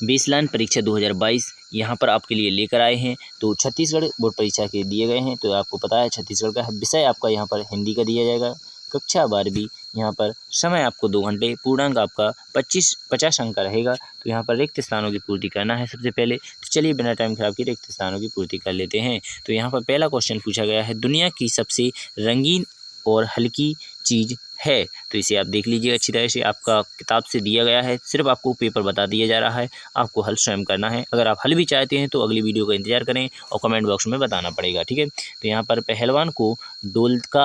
Baseline परीक्षा 2022 यहाँ पर आपके लिए लेकर आए हैं। तो छत्तीसगढ़ बोर्ड परीक्षा के दिए गए हैं। तो आपको पता है छत्तीसगढ़ का विषय आपका यहाँ पर हिंदी का दिया जाएगा। कक्षा 12वीं यहाँ पर समय आपको 2 घंटे, पूर्णांक आपका 50 अंक का रहेगा। तो यहाँ पर रिक्त स्थानों की पूर्ति करना है सबसे पहले। तो चलिए बिना टाइम खराब किए रिक्त स्थानों की पूर्ति कर लेते हैं। तो यहाँ पर पहला क्वेश्चन पूछा गया है, दुनिया की सबसे रंगीन और हल्की चीज़ है। तो इसे आप देख लीजिए अच्छी तरह से, आपका किताब से दिया गया है, सिर्फ आपको पेपर बता दिया जा रहा है, आपको हल स्वयं करना है। अगर आप हल भी चाहते हैं तो अगली वीडियो का इंतजार करें और कमेंट बॉक्स में बताना पड़ेगा, ठीक है। तो यहाँ पर पहलवान को डोलक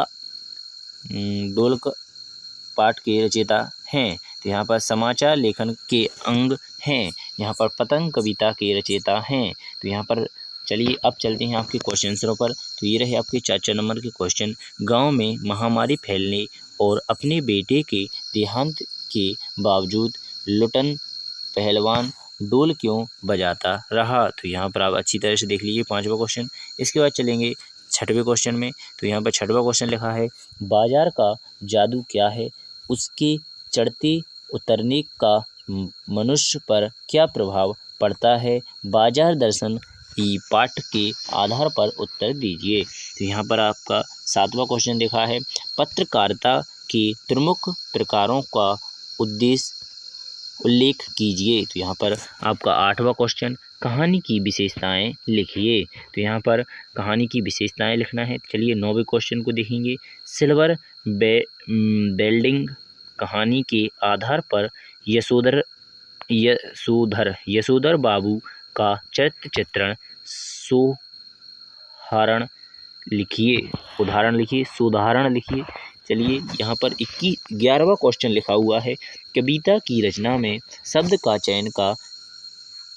पाठ के रचयिता हैं। तो यहाँ पर समाचार लेखन के अंग हैं। यहाँ पर पतंग कविता के रचयिता हैं। तो यहाँ पर चलिए अब चलते हैं आपके क्वेश्चनों पर। तो ये रहे आपके 4 नंबर के क्वेश्चन। गांव में महामारी फैलने और अपने बेटे के देहांत के बावजूद लुटन पहलवान डोल क्यों बजाता रहा। तो यहाँ पर आप अच्छी तरह से देख लीजिए 5वां क्वेश्चन। इसके बाद चलेंगे 6वें क्वेश्चन में। तो यहाँ पर 6वां क्वेश्चन लिखा है, बाजार का जादू क्या है, उसके चढ़ते उतरने का मनुष्य पर क्या प्रभाव पड़ता है, बाजार दर्शन ई पाठ के आधार पर उत्तर दीजिए। तो यहाँ पर आपका 7वां क्वेश्चन लिखा है, पत्रकारिता के प्रमुख प्रकारों का उल्लेख कीजिए। तो यहाँ पर आपका 8वां क्वेश्चन, कहानी की विशेषताएं लिखिए। तो यहाँ पर कहानी की विशेषताएं लिखना है। चलिए 9वें क्वेश्चन को देखेंगे, सिल्वर बेल्डिंग कहानी के आधार पर यशोधर बाबू का चरित्र चित्रण सुधारण लिखिए। चलिए यहाँ पर 11वां क्वेश्चन लिखा हुआ है, कविता की रचना में शब्द का चयन का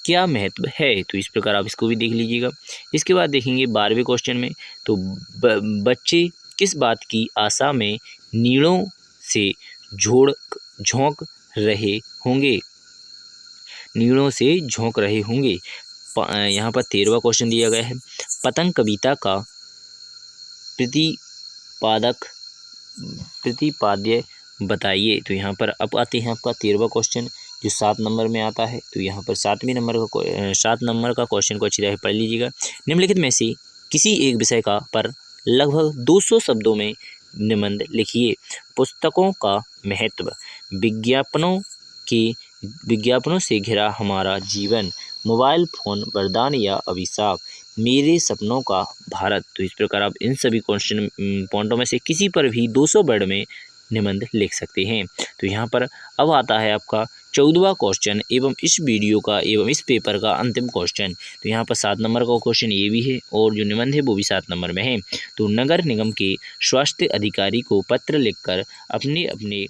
क्या महत्व है। तो इस प्रकार आप इसको भी देख लीजिएगा। इसके बाद देखेंगे 12वें क्वेश्चन में, तो बच्चे किस बात की आशा में नीड़ों से झोंक रहे होंगे। यहाँ पर 13वां क्वेश्चन दिया गया है, पतंग कविता का प्रतिपाद्य बताइए। तो यहाँ पर अब आते हैं आपका 13वां क्वेश्चन जो 7 नंबर में आता है। तो यहाँ पर 7 नंबर का क्वेश्चन को अच्छी तरह पढ़ लीजिएगा। निम्नलिखित में से किसी एक विषय का पर लगभग 200 शब्दों में निबंध लिखिए। पुस्तकों का महत्व, विज्ञापनों से घिरा हमारा जीवन, मोबाइल फोन वरदान या अभिशाप, मेरे सपनों का भारत। तो इस प्रकार आप इन सभी क्वेश्चन पॉइंटों में से किसी पर भी 200 वर्ड में निबंध लिख सकते हैं। तो यहाँ पर अब आता है आपका 14वां क्वेश्चन एवं इस वीडियो का एवं इस पेपर का अंतिम क्वेश्चन। तो यहाँ पर 7 नंबर का क्वेश्चन ये भी है और जो निबंध है वो भी 7 नंबर में है। तो नगर निगम के स्वास्थ्य अधिकारी को पत्र लिखकर अपने